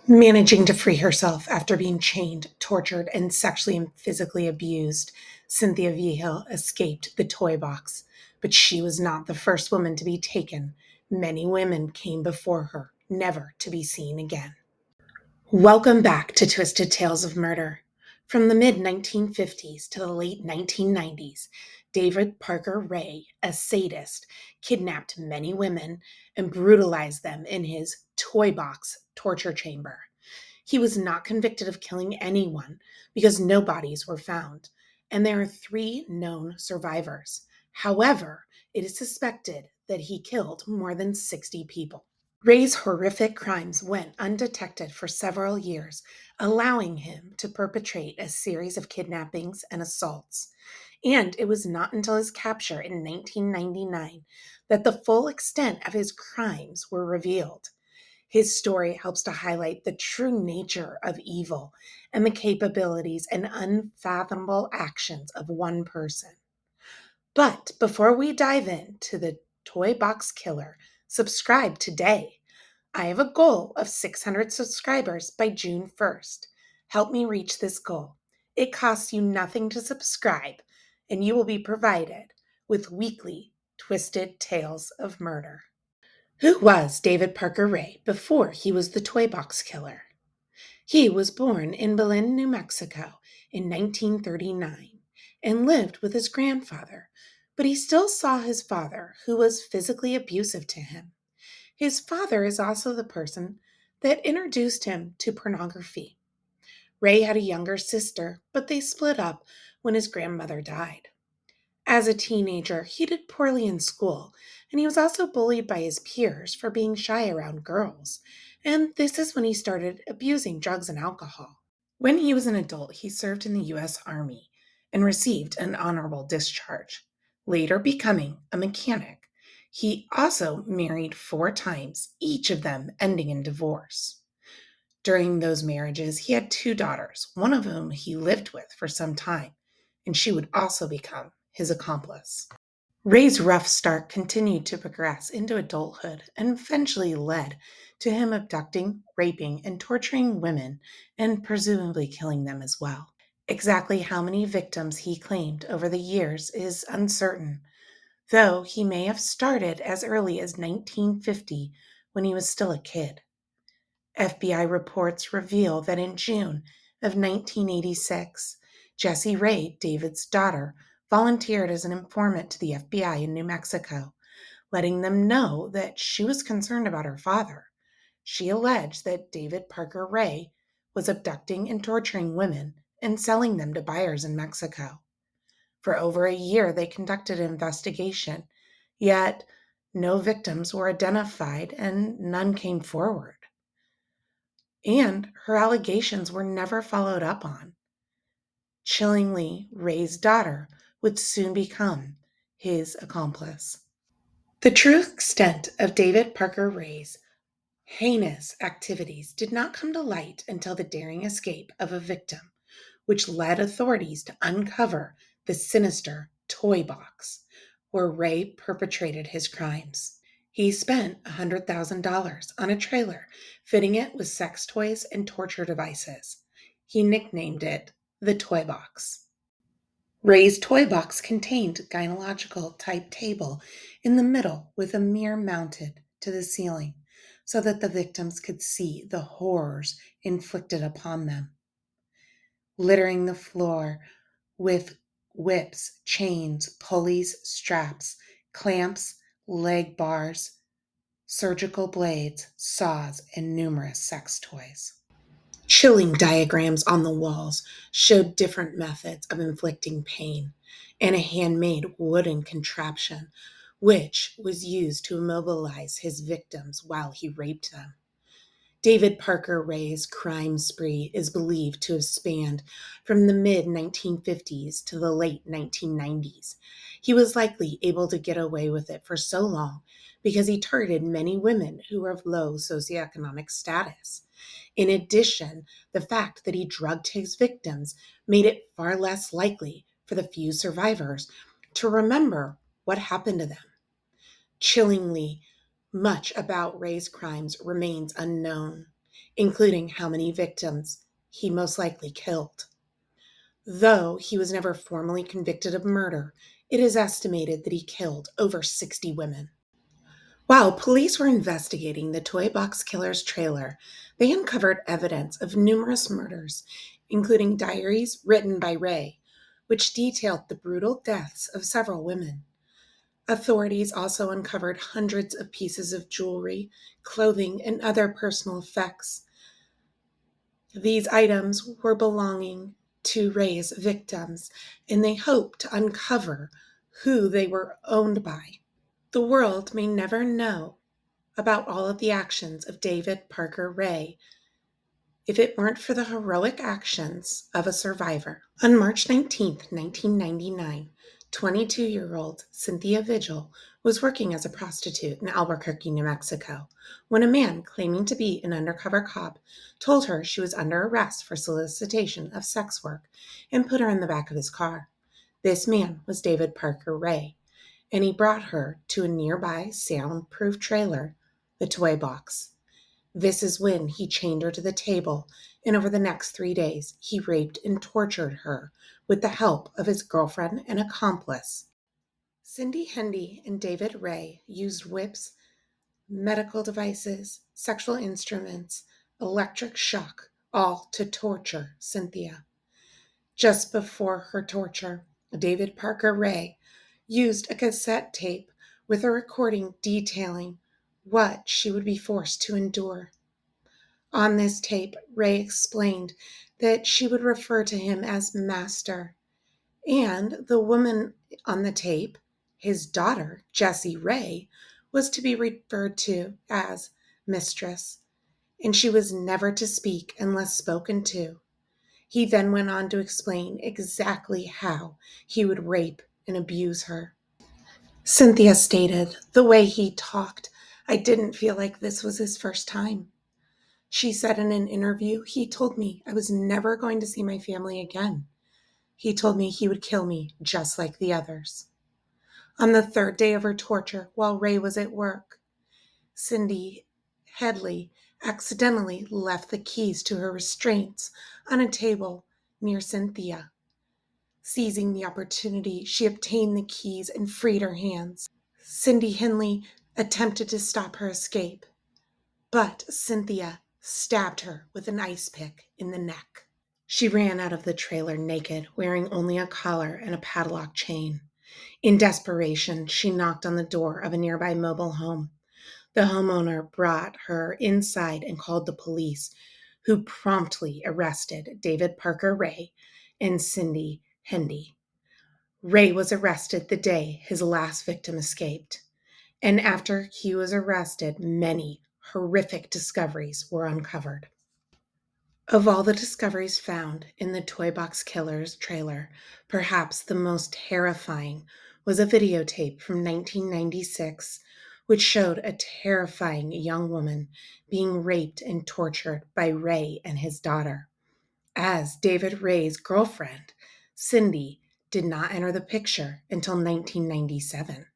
Managing to free herself after being chained, tortured, and sexually and physically abused, Cynthia Vigil escaped the toy box. But she was not the first woman to be taken. Many women came before her, never to be seen again. Welcome back to Twisted Tales of Murder. From the mid 1950s to the late 1990s, David Parker Ray, a sadist, kidnapped many women and brutalized them in his toy box torture chamber. He was not convicted of killing anyone because no bodies were found, and there are three known survivors. However, it is suspected that he killed more than 60 people. Ray's horrific crimes went undetected for several years, allowing him to perpetrate a series of kidnappings and assaults. And it was not until his capture in 1999 that the full extent of his crimes were revealed. His story helps to highlight the true nature of evil and the capabilities and unfathomable actions of one person. But before we dive into the Toy Box Killer, subscribe today. I have a goal of 600 subscribers by June 1st. Help me reach this goal. It costs you nothing to subscribe, and you will be provided with weekly twisted tales of murder. Who was David Parker Ray before he was the Toy Box Killer? He was born in Belen, New Mexico in 1939 and lived with his grandfather, but he still saw his father, who was physically abusive to him. His father is also the person that introduced him to pornography. Ray had a younger sister, but they split up when his grandmother died. As a teenager, he did poorly in school, and he was also bullied by his peers for being shy around girls. And this is when he started abusing drugs and alcohol. When he was an adult, he served in the U.S. Army and received an honorable discharge, later becoming a mechanic. He also married 4 times, each of them ending in divorce. During those marriages, he had 2 daughters, one of whom he lived with for some time, and she would also become his accomplice. Ray's rough start continued to progress into adulthood and eventually led to him abducting, raping, and torturing women and presumably killing them as well. Exactly how many victims he claimed over the years is uncertain, though he may have started as early as 1950 when he was still a kid. FBI reports reveal that in June of 1986, Jessie Ray, David's daughter, volunteered as an informant to the FBI in New Mexico, letting them know that she was concerned about her father. She alleged that David Parker Ray was abducting and torturing women and selling them to buyers in Mexico. For over a year, they conducted an investigation, yet no victims were identified and none came forward. And her allegations were never followed up on. Chillingly, Ray's daughter would soon become his accomplice. The true extent of David Parker Ray's heinous activities did not come to light until the daring escape of a victim, which led authorities to uncover the sinister toy box where Ray perpetrated his crimes. He spent $100,000 on a trailer, fitting it with sex toys and torture devices. He nicknamed it the Toy Box. Ray's toy box contained a gynecological type table in the middle with a mirror mounted to the ceiling so that the victims could see the horrors inflicted upon them. Littering the floor with whips, chains, pulleys, straps, clamps, leg bars, surgical blades, saws, and numerous sex toys. Chilling diagrams on the walls showed different methods of inflicting pain and a handmade wooden contraption which was used to immobilize his victims while he raped them. David Parker Ray's crime spree is believed to have spanned from the mid 1950s to the late 1990s. He was likely able to get away with it for so long because he targeted many women who were of low socioeconomic status. In addition, the fact that he drugged his victims made it far less likely for the few survivors to remember what happened to them. Chillingly, much about Ray's crimes remains unknown. including how many victims he most likely killed. Though he was never formally convicted of murder, it is estimated that he killed over 60 women. While police were investigating the Toy Box Killer's trailer, they uncovered evidence of numerous murders, including diaries written by Ray, which detailed the brutal deaths of several women. Authorities also uncovered hundreds of pieces of jewelry, clothing, and other personal effects. These items were belonging to Ray's victims, and they hoped to uncover who they were owned by. The world may never know about all of the actions of David Parker Ray if it weren't for the heroic actions of a survivor. On March 19th, 1999, 22-year-old Cynthia Vigil was working as a prostitute in Albuquerque, New Mexico, when a man claiming to be an undercover cop told her she was under arrest for solicitation of sex work and put her in the back of his car. This man was David Parker Ray, and he brought her to a nearby soundproof trailer, the Toy Box. This is when he chained her to the table, and over the next 3 days, he raped and tortured her with the help of his girlfriend and accomplice. Cindy Hendy and David Ray used whips, medical devices, sexual instruments, electric shock, all to torture Cynthia. Just before her torture, David Parker Ray used a cassette tape with a recording detailing what she would be forced to endure. On this tape, Ray explained that she would refer to him as Master, and the woman on the tape, his daughter, Jessie Ray, was to be referred to as Mistress, and she was never to speak unless spoken to. He then went on to explain exactly how he would rape and abuse her. Cynthia stated, "The way he talked, I didn't feel like this was his first time." She said in an interview, "He told me I was never going to see my family again. He told me he would kill me just like the others." On the third day of her torture, while Ray was at work, Cindy Headley accidentally left the keys to her restraints on a table near Cynthia. Seizing the opportunity, she obtained the keys and freed her hands. Cindy Henley attempted to stop her escape, but Cynthia stabbed her with an ice pick in the neck. She ran out of the trailer naked, wearing only a collar and a padlock chain. In desperation, she knocked on the door of a nearby mobile home. The homeowner brought her inside and called the police, who promptly arrested David Parker Ray and Cindy Hendy. Ray was arrested the day his last victim escaped, and after he was arrested, many horrific discoveries were uncovered. Of all the discoveries found in the Toy Box Killer's trailer, perhaps the most terrifying was a videotape from 1996, which showed a terrifying young woman being raped and tortured by Ray and his daughter. As David Ray's girlfriend, Cindy did not enter the picture until 1997.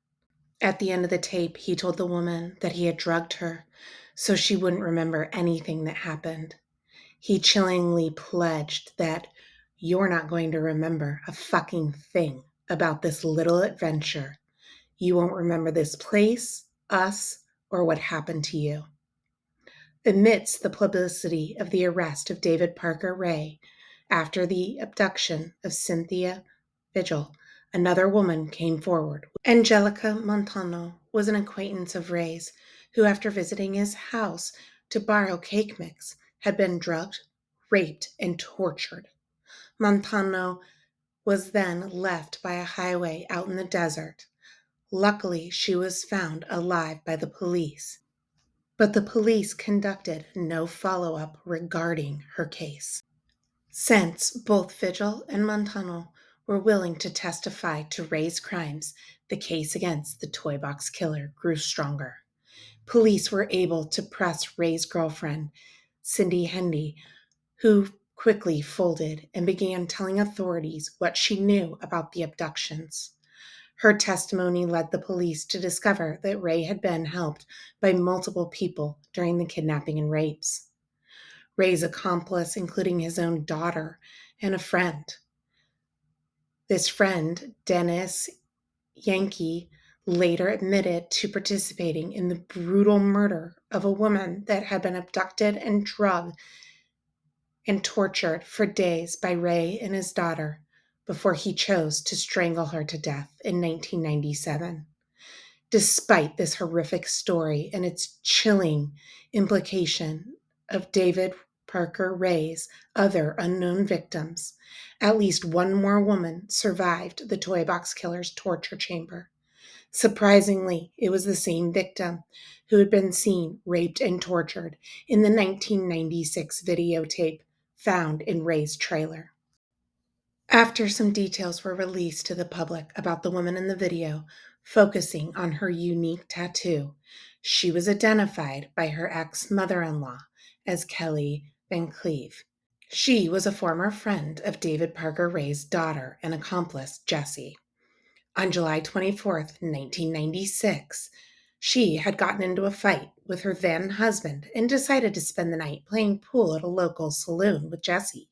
At the end of the tape, he told the woman that he had drugged her so she wouldn't remember anything that happened. He chillingly pledged that "You're not going to remember a fucking thing about this little adventure. You won't remember this place, us, or what happened to you." Amidst the publicity of the arrest of David Parker Ray after the abduction of Cynthia Vigil, another woman came forward. Angelica Montano was an acquaintance of Ray's who, after visiting his house to borrow cake mix, had been drugged, raped, and tortured. Montano was then left by a highway out in the desert. Luckily, she was found alive by the police, but the police conducted no follow-up regarding her case. Since both Vigil and Montano were willing to testify to Ray's crimes, the case against the Toy Box Killer grew stronger. Police were able to press Ray's girlfriend, Cindy Hendy, who quickly folded and began telling authorities what she knew about the abductions. Her testimony led the police to discover that Ray had been helped by multiple people during the kidnapping and rapes. Ray's accomplice, including his own daughter and a friend. This friend, Dennis Yankee, later admitted to participating in the brutal murder of a woman that had been abducted and drugged and tortured for days by Ray and his daughter before he chose to strangle her to death in 1997. Despite this horrific story and its chilling implication of David Parker Ray's other unknown victims, at least one more woman survived the toy box killer's torture chamber. Surprisingly, it was the same victim who had been seen raped and tortured in the 1996 videotape found in Ray's trailer. After some details were released to the public about the woman in the video, focusing on her unique tattoo, she was identified by her ex-mother-in-law as Kelly Van Cleve. She was a former friend of David Parker Ray's daughter and accomplice, Jessie. On July 24th, 1996, she had gotten into a fight with her then husband and decided to spend the night playing pool at a local saloon with Jessie.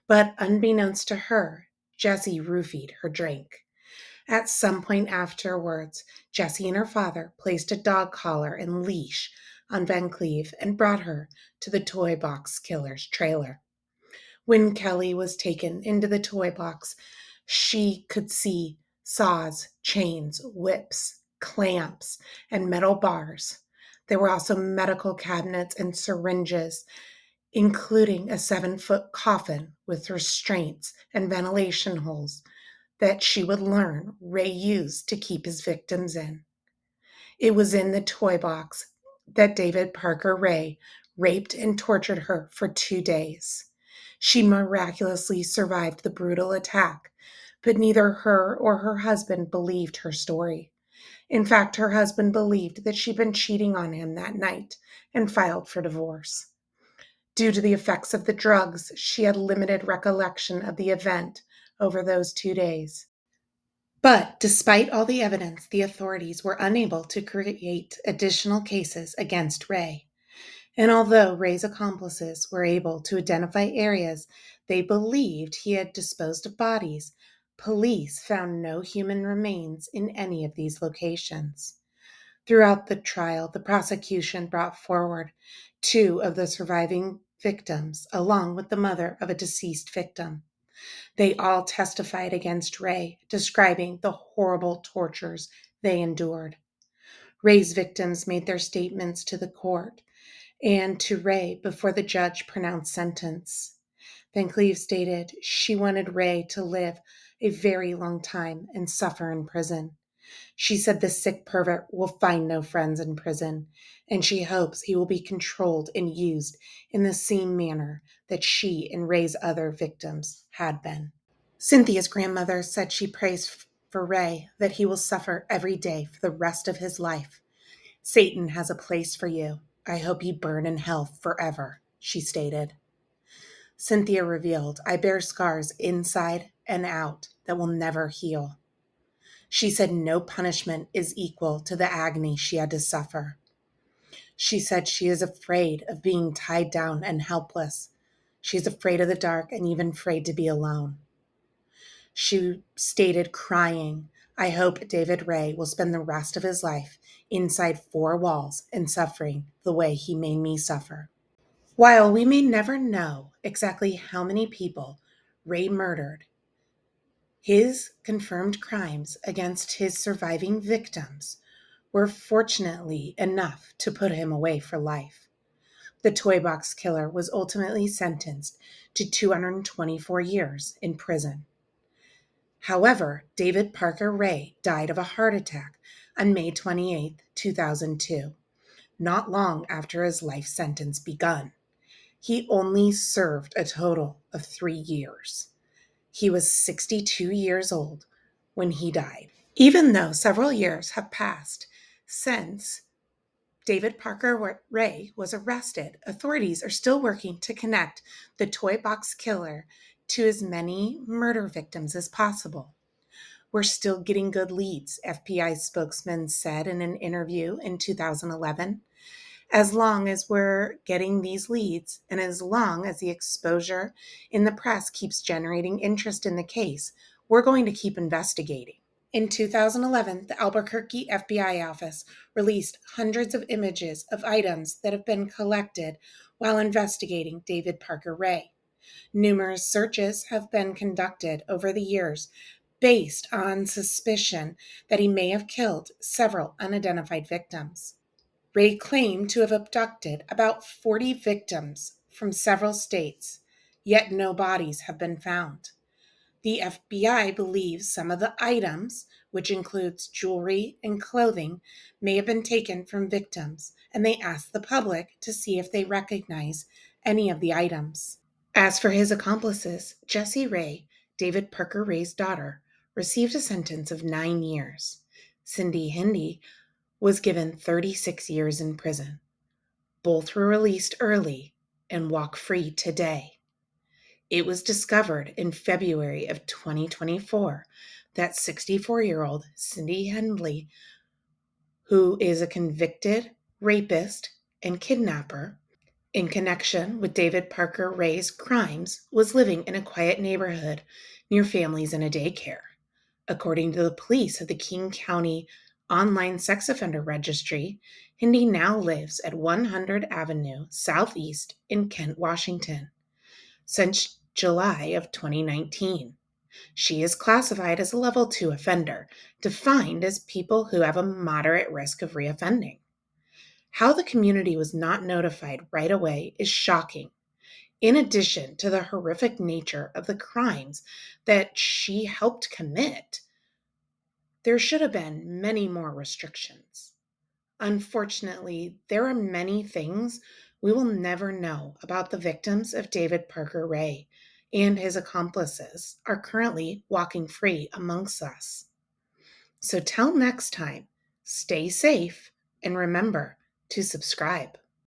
But unbeknownst to her, Jessie roofied her drink. At some point afterwards, Jessie and her father placed a dog collar and leash on Van Cleve and brought her to the toy box killer's trailer. When Kelly was taken into the toy box, she could see saws, chains, whips, clamps, and metal bars. There were also medical cabinets and syringes, including a 7-foot coffin with restraints and ventilation holes that she would learn Ray used to keep his victims in. It was in the toy box that David Parker Ray raped and tortured her for 2 days. She miraculously survived the brutal attack, but neither her or her husband believed her story. In fact, her husband believed that she'd been cheating on him that night and filed for divorce. Due to the effects of the drugs, she had limited recollection of the event over those 2 days. But despite all the evidence, the authorities were unable to create additional cases against Ray. And although Ray's accomplices were able to identify areas they believed he had disposed of bodies, police found no human remains in any of these locations. Throughout the trial, the prosecution brought forward 2 of the surviving victims, along with the mother of a deceased victim. They all testified against Ray, describing the horrible tortures they endured. Ray's victims made their statements to the court and to Ray before the judge pronounced sentence. Van Cleve stated she wanted Ray to live a very long time and suffer in prison. She said the sick pervert will find no friends in prison, and she hopes he will be controlled and used in the same manner that she and Ray's other victims had been. Cynthia's grandmother said she prays for Ray that he will suffer every day for the rest of his life. Satan has a place for you. I hope you burn in hell forever, she stated. Cynthia revealed, I bear scars inside and out that will never heal. She said no punishment is equal to the agony she had to suffer. She said she is afraid of being tied down and helpless. She's afraid of the dark and even afraid to be alone. She stated, crying, I hope David Ray will spend the rest of his life inside 4 walls and suffering the way he made me suffer. While we may never know exactly how many people Ray murdered, his confirmed crimes against his surviving victims were fortunately enough to put him away for life. The toy box killer was ultimately sentenced to 224 years in prison. However, David Parker Ray died of a heart attack on May 28, 2002, not long after his life sentence begun. He only served a total of 3 years. He was 62 years old when he died. Even though several years have passed since David Parker Ray was arrested, authorities are still working to connect the toy box killer to as many murder victims as possible. We're still getting good leads, FBI spokesman said in an interview in 2011. As long as we're getting these leads, and as long as the exposure in the press keeps generating interest in the case, we're going to keep investigating. In 2011, the Albuquerque FBI office released hundreds of images of items that have been collected while investigating David Parker Ray. Numerous searches have been conducted over the years based on suspicion that he may have killed several unidentified victims. Ray claimed to have abducted about 40 victims from several states, yet no bodies have been found. The FBI believes some of the items, which includes jewelry and clothing, may have been taken from victims, and they asked the public to see if they recognize any of the items. As for his accomplices, Jessie Ray, David Parker Ray's daughter, received a sentence of 9 years. Cindy Hindi was given 36 years in prison. Both were released early and walk free today. It was discovered in February of 2024 that 64-year-old Cindy Hendley, who is a convicted rapist and kidnapper in connection with David Parker Ray's crimes, was living in a quiet neighborhood near families and a daycare. According to the police of the King County Online Sex Offender Registry, Hindi now lives at 100 Avenue Southeast in Kent, Washington, since July of 2019. She is classified as a level 2 offender, defined as people who have a moderate risk of reoffending. How the community was not notified right away is shocking. In addition to the horrific nature of the crimes that she helped commit, there should have been many more restrictions. Unfortunately, there are many things we will never know about the victims of David Parker Ray, and his accomplices are currently walking free amongst us. So till next time, stay safe and remember to subscribe.